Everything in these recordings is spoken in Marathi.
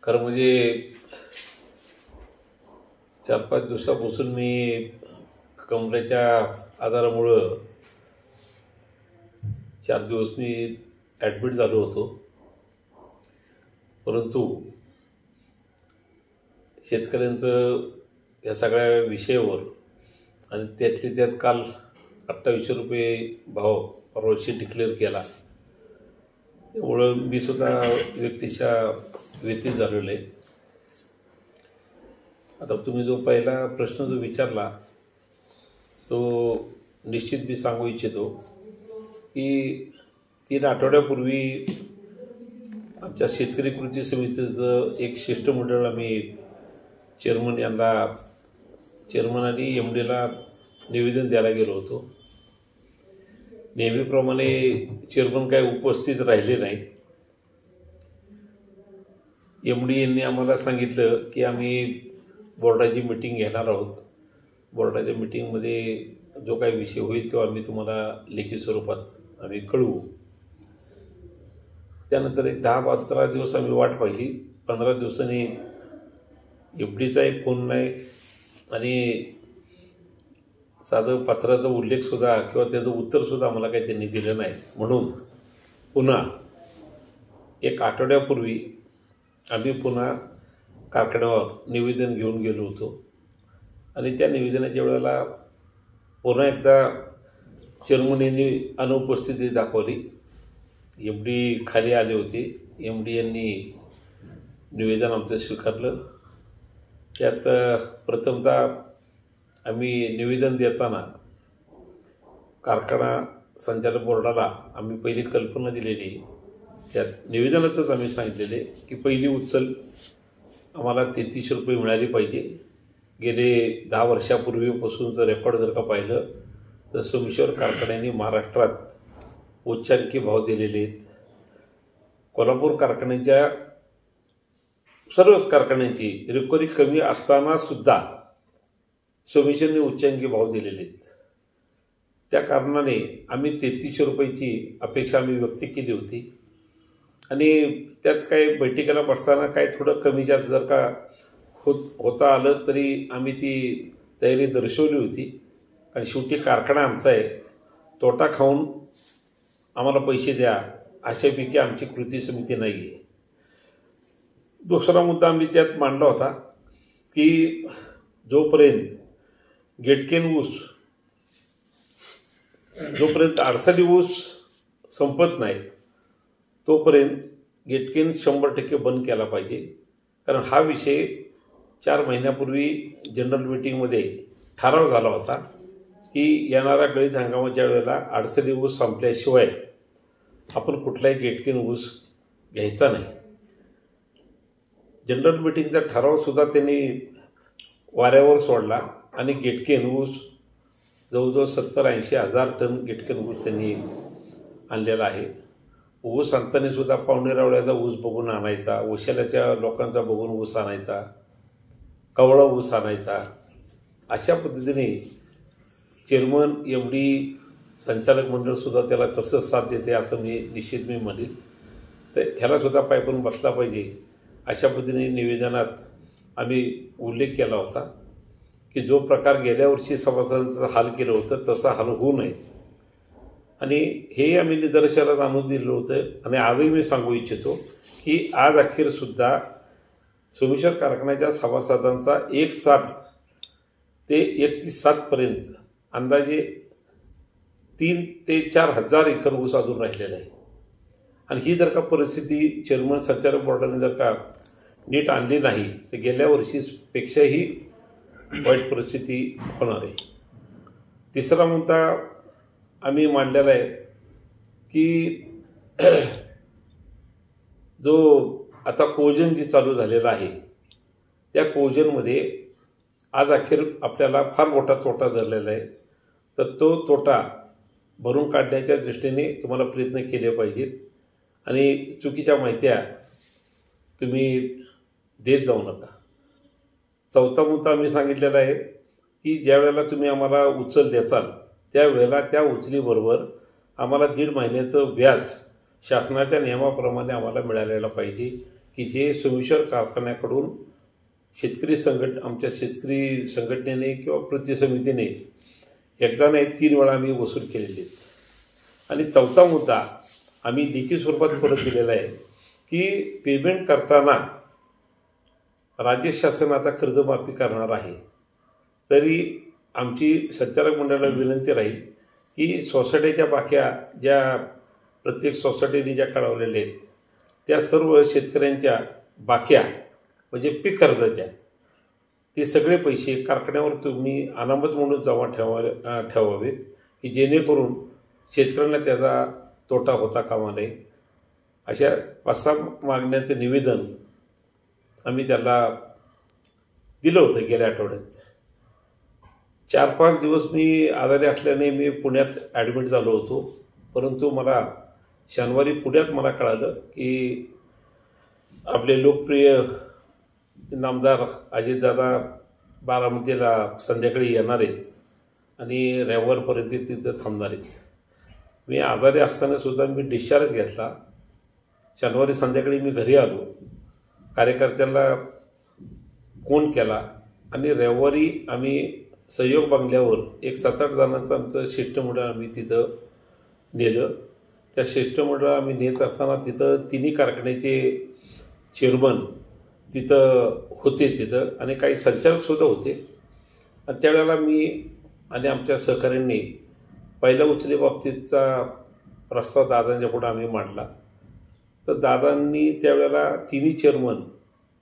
खरं म्हणजे 4-5 दिवसापासून मी कमरेच्या आजारामुळं 4 दिवस मी ॲडमिट झालो होतो. परंतु शेतकऱ्यांचं या सगळ्या विषयावर आणि त्यातले त्यात काल 2800 रुपये भाव परवाशी डिक्लेअर केला, त्यामुळं मी सुद्धा व्यक्तिशः व्यतीत झालेलो आहे. आता तुम्ही जो पहिला प्रश्न जो विचारला तो निश्चित मी सांगू इच्छितो की 3 आठवड्यापूर्वी आमच्या शेतकरी कृती समितीचं एक शिष्टमंडळ आम्ही चेअरमन आणि MDला निवेदन द्यायला गेलो होतो. नेहमीप्रमाणे चेअरमन काय उपस्थित राहिले नाही. MD यांनी आम्हाला सांगितलं की आम्ही बोर्डाची मीटिंग घेणार आहोत. बोर्डाच्या मीटिंगमध्ये जो काही विषय होईल तो आम्ही तुम्हाला लेखी स्वरूपात आम्ही कळवू. त्यानंतर एक 10-15 दिवस आम्ही वाट पाहिली. 15 दिवसांनी MDचाही फोन नाही आणि साधं पत्राचा उल्लेखसुद्धा किंवा त्याचं उत्तरसुद्धा आम्हाला काही त्यांनी दिलं नाही. म्हणून पुन्हा एक आठवड्यापूर्वी आम्ही पुन्हा कारखान्यावर निवेदन घेऊन गेलो होतो आणि त्या निवेदनाच्या वेळेला पुन्हा एकदा चेअरमन यांनी अनुपस्थिती दाखवली. MD खाली आले होते. MD यांनी निवेदन आमचं स्वीकारलं. त्यात प्रथमतः आम्ही निवेदन देताना कारखाना संचालक बोर्डाला आम्ही पहिली कल्पना दिलेली. त्यात निवेदनातच आम्ही सांगितलेले की पहिली उचल आम्हाला 3300 रुपये मिळाली पाहिजे. गेले 10 वर्षापूर्वीपासून जर रेकॉर्ड जर का पाहिलं तर सोमेश्वर कारखान्यांनी महाराष्ट्रात उच्चांकी भाव दिलेले आहेत. कोल्हापूर कारखान्याच्या सर्वच कारखान्यांची रिकव्हरी कमी असतानासुद्धा सोमेश्वरने उच्चांकी भाव दिलेले आहेत. त्या कारणाने आम्ही 3300 रुपयाची अपेक्षा आम्ही व्यक्त केली होती आणि त्यात काही बैठकीला बसताना काही थोडं कमी जास्त जर का होता आलं तरी आम्ही ती तयारी दर्शवली होती. आणि शेवटी कारखाना आमचा आहे, तोटा खाऊन आम्हाला पैसे द्या अशापैकी आमची कृती समिती नाही आहे. दुसरा मुद्दा आम्ही त्यात मांडला होता की जोपर्यंत गेटकेन ऊस जोपर्यंत आडसाली ऊस संपत नाही तोपर्यंत गेटकेन 100% बंद केला पाहिजे. कारण हा विषय 4 महिन्यापूर्वी जनरल मीटिंगमध्ये ठराव झाला होता की येणाऱ्या गळीत हंगामाच्या वेळेला आडसली ऊस संपल्याशिवाय आपण कुठलाही गेटकेन ऊस घ्यायचा नाही. जनरल मीटिंगचा ठरावसुद्धा त्यांनी वाऱ्यावर सोडला आणि गेटकेन ऊस जवळजवळ 70-80 हजार टन गेटकेन ऊस त्यांनी आणलेला आहे. ऊस आणतानासुद्धा पावणेरावळ्याचा ऊस बघून आणायचा, वशाल्याच्या लोकांचा बघून ऊस आणायचा, कवळा ऊस आणायचा. अशा पद्धतीने चेअरमन MD संचालक मंडळसुद्धा त्याला तसंच साथ देते असं निश्चित मी म्हणेल. तर ह्यालासुद्धा पायपून बसला पाहिजे अशा पद्धतीने निवेदनात आम्ही उल्लेख केला होता की जो प्रकार गेल्या वर्षी सभासदांचा हाल केलं होतं तसा हाल होऊ नये आणि हे आम्ही निदर्शनास आणून दिलं होतं. आणि आजही मी सांगू इच्छितो की आज अखेरसुद्धा सोमेश्वर कारखान्याच्या सभासदांचा 1/7 ते 31/7 अंदाजे 3 ते 4 हजार एकर ऊस अजून राहिलेला आहे. आणि ही जर का परिस्थिती चेअरमन संचालक बोर्डाने जर का नीट आणली नाही तर गेल्या वर्षीपेक्षाही वाईट परिस्थिती होणार आहे. तिसरा मुद्दा आम्ही मांडलेला आहे की जो आता कोजन जी चालू झालेला आहे त्या कोजनमध्ये आज अखेर आपल्याला फार मोठा तोटा झालेला आहे. तर तो तोटा भरून काढण्याच्या दृष्टीने तुम्हाला प्रयत्न केले पाहिजेत आणि चुकीच्या माहित्या तुम्ही देत जाऊ नका. चौथा मुद्दा आम्ही सांगितलेला आहे की ज्या वेळेला तुम्ही आम्हाला उचल द्याचाल त्यावेळेला त्या उचलीबरोबर आम्हाला 1.5 महिन्याचं व्याज शासनाच्या नियमाप्रमाणे आम्हाला मिळालेलं पाहिजे. की जे सोमेश्वर कारखान्याकडून आमच्या शेतकरी संघटनेने किंवा कृती समितीने एकदा नाही 3 वेळा आम्ही वसूल केलेले आहेत. आणि चौथा मुद्दा आम्ही लेखी स्वरूपात परत दिलेला आहे की पेमेंट करताना राज्य शासन आता कर्जमाफी करणार आहे, तरी आमची संचालक मंडळाला विनंती राहील की सोसायटीच्या बाक्या ज्या प्रत्येक सोसायटीने ज्या कळवलेल्या आहेत त्या सर्व शेतकऱ्यांच्या बाक्या म्हणजे पीक कर्जाच्या ते सगळे पैसे कारखान्यावर तुम्ही अनामत म्हणून जमा ठेवावेत की जेणेकरून शेतकऱ्यांना त्याचा तोटा होता कामा नये. अशा 5-6 मागण्यांचं निवेदन आम्ही त्याला दिलं होतं गेल्या आठवड्यात. 4-5 दिवस मी आजारी असल्याने मी पुण्यात ॲडमिट झालो होतो, परंतु मला शनिवारी पुण्यात मला कळालं की आपले लोकप्रिय नामदार अजितदादा बारामतीला संध्याकाळी येणार आहेत आणि रविवारपर्यंत तिथं थांबणार आहेत. मी आजारी असतानासुद्धा मी डिस्चार्ज घेतला. शनिवारी संध्याकाळी मी घरी आलो, कार्यकर्त्यांना फोन केला आणि रविवारी आम्ही सहयोग बंगल्यावर एक 7-8 जणांचं आमचं शिष्टमंडळ आम्ही तिथं नेलं. त्या शिष्टमंडळ आम्ही नेत असताना तिथं तिन्ही कारखान्याचे चेअरमन तिथं होते तिथं आणि काही संचालकसुद्धा होते. आणि त्यावेळेला मी आणि आमच्या सहकाऱ्यांनी पहिल्या उचलेबाबतीचा प्रस्ताव दादांच्या पुढं आम्ही मांडला. तर दादांनी त्यावेळेला तिन्ही चेअरमन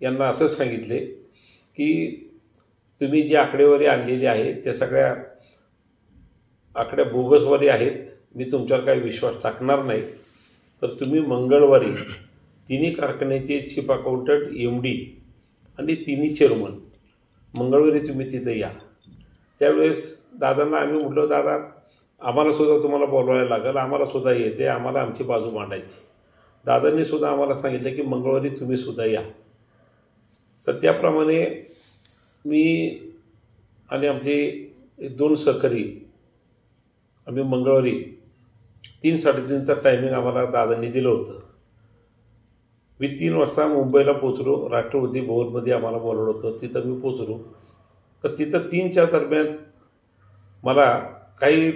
यांना असं सांगितले की तुम्ही जी आकडेवारी आणलेली आहे त्या सगळ्या आकड्या बोगसवारी आहेत, मी तुमच्यावर काही विश्वास टाकणार नाही. तर तुम्ही मंगळवारी तिन्ही कारखान्याचे चीफ अकाउंटंट MD आणि तिन्ही चेअरमन मंगळवारी तुम्ही तिथं या. त्यावेळेस दादांना आम्ही म्हटलं, दादा आम्हालासुद्धा तुम्हाला बोलवायला लागेल, आम्हालासुद्धा यायचं आहे, आम्हाला आमची बाजू मांडायची. दादांनीसुद्धा आम्हाला सांगितलं की मंगळवारी तुम्हीसुद्धा या. तर त्याप्रमाणे मी आणि आमचे 2 सहकारी आम्ही मंगळवारी 3-3:30चा टायमिंग आम्हाला दादांनी दिलं होतं. मी 3 वाजता मुंबईला पोचलो. राष्ट्रपती भवनमध्ये आम्हाला बोलवलं होतं, तिथं मी पोचलो. तर तिथं 3च्या दरम्यान मला काही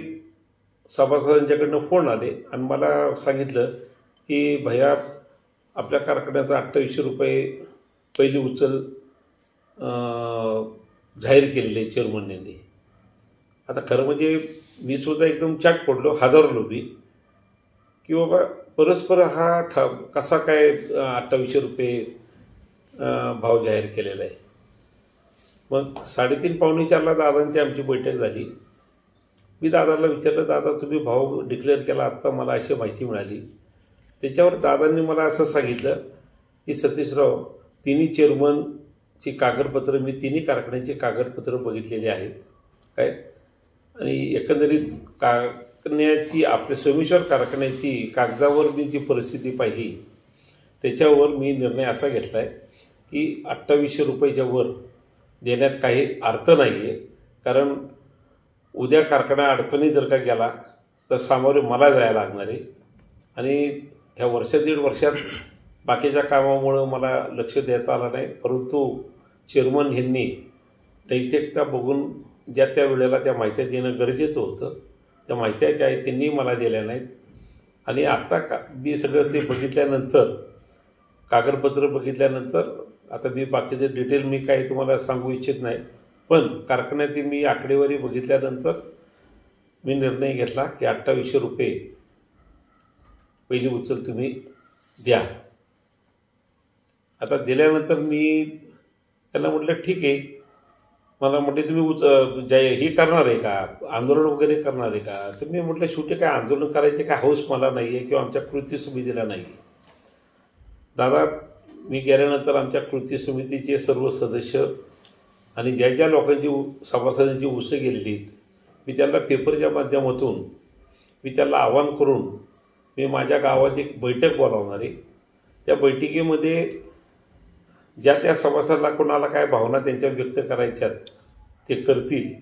सभासदांच्याकडनं फोन आले आणि मला सांगितलं की भैया आपल्या कारखान्याचा 2800 रुपये पहिली उचल जाहीर केलेले चेअरमनने. आता खरं म्हणजे मी सुद्धा एकदम चाट पडलो, हादरलो मी की बाबा परस्पर हा कसा काय 2800 रुपये भाव जाहीर केलेला आहे. मग 3:30-4:45ला दादांची आमची बैठक झाली. मी दादाला विचारलं, दादा तुम्ही भाव डिक्लेअर केला, आत्ता मला अशी माहिती मिळाली. त्याच्यावर दादांनी मला असं सांगितलं की सतीशराव तिन्ही चेअरमनची कागदपत्रं मी तिन्ही कारखान्याची कागदपत्रं बघितलेली आहेत काय, आणि एकंदरीत कारखान्याची आपल्या सोमेश्वर कारखान्याची कागदावर मी जी परिस्थिती पाहिली त्याच्यावर मी निर्णय असा घेतला आहे की 2800 रुपयाच्या वर देण्यात काही अर्थ नाही आहे. कारण उद्या कारखाना अडचणी जर का गेला तर सामोरे मला जायला लागणार आहे आणि ह्या 1.5 वर्षात बाकीच्या कामामुळं मला लक्ष देता आलं नाही. परंतु चेअरमन ह्यांनी नैतिकता बघून ज्या त्या वेळेला त्या माहित्या देणं गरजेचं होतं, त्या माहित्या काय त्यांनी मला दिल्या नाहीत. आणि आत्ता मी सगळं ते बघितल्यानंतर कागदपत्र बघितल्यानंतर आता मी बाकीचे डिटेल मी काही तुम्हाला सांगू इच्छित नाही, पण कारखान्याची मी आकडेवारी बघितल्यानंतर मी निर्णय घेतला की 2800 रुपये पहिली उचल तुम्ही द्या. आता दिल्यानंतर मी त्यांना म्हटलं ठीक आहे. मला म्हटले तुम्ही हे करणार आहे का, आंदोलन वगैरे करणार आहे का. तर मी म्हटलं शेवटी काय आंदोलन करायचे काय हौस मला नाही आहे किंवा आमच्या कृती समितीला नाही आहे. दादा मी गेल्यानंतर आमच्या कृती समितीचे सर्व सदस्य आणि ज्या ज्या लोकांची सभासदांची उसं गेलेली आहेत मी त्यांना पेपरच्या माध्यमातून मी त्यांना आवाहन करून मी माझ्या गावात एक बैठक बोलावणार आहे. त्या बैठकीमध्ये ज्या त्या सभासदाला कोणाला काय भावना त्यांच्या व्यक्त करायच्यात ते करतील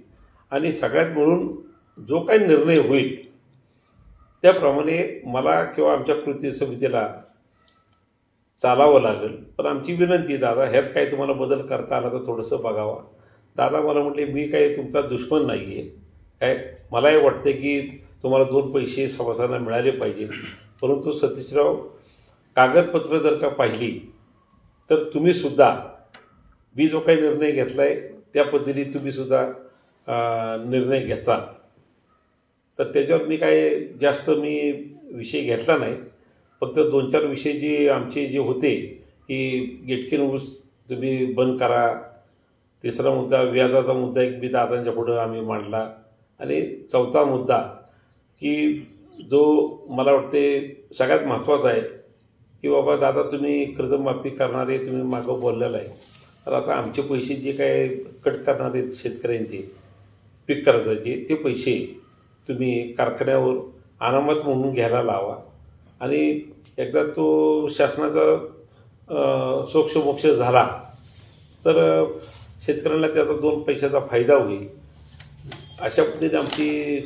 आणि सगळ्यात मिळून जो काही निर्णय होईल त्याप्रमाणे मला किंवा आमच्या कृती समितीला चालावं लागेल. पण आमची विनंती दादा, ह्यात काही तुम्हाला बदल करता आला तर थोडंसं बघावा. दादा मला म्हटले, मी काही तुमचा दुश्मन नाही आहे, काय मलाही वाटतं की तुम्हाला 2 पैसे सभासदांना मिळाले पाहिजे. परंतु सतीशराव, कागदपत्र जर का पाहिली तर तुम्हीसुद्धा मी जो काही निर्णय घेतला आहे त्या पद्धतीने तुम्हीसुद्धा निर्णय घ्यायचा. तर त्याच्यावर मी काय जास्त विषय घेतला नाही. फक्त 2-4 विषय जे आमचे जे होते की गिटकेन ऊस तुम्ही बंद करा. तिसरा मुद्दा व्याजाचा मुद्दा एक मी दादांच्या पुढं आम्ही मांडला. आणि चौथा मुद्दा की जो मला वाटते सगळ्यात महत्त्वाचा आहे की बाबा दादा, तुम्ही कर्जमाफी करणारे तुम्ही मागं बोललेलं आहे. तर आता आमचे पैसे जे काय कट करणारे शेतकऱ्यांचे पीक कर्जाचे ते पैसे तुम्ही कारखान्यावर अनामत म्हणून घ्यायला लावा. आणि एकदा तो शासनाचा सोक्षमोक्ष झाला तर शेतकऱ्यांना त्याचा 2 पैशाचा फायदा होईल. अशा पद्धतीने आमची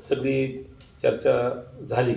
सगळी चर्चा झाली.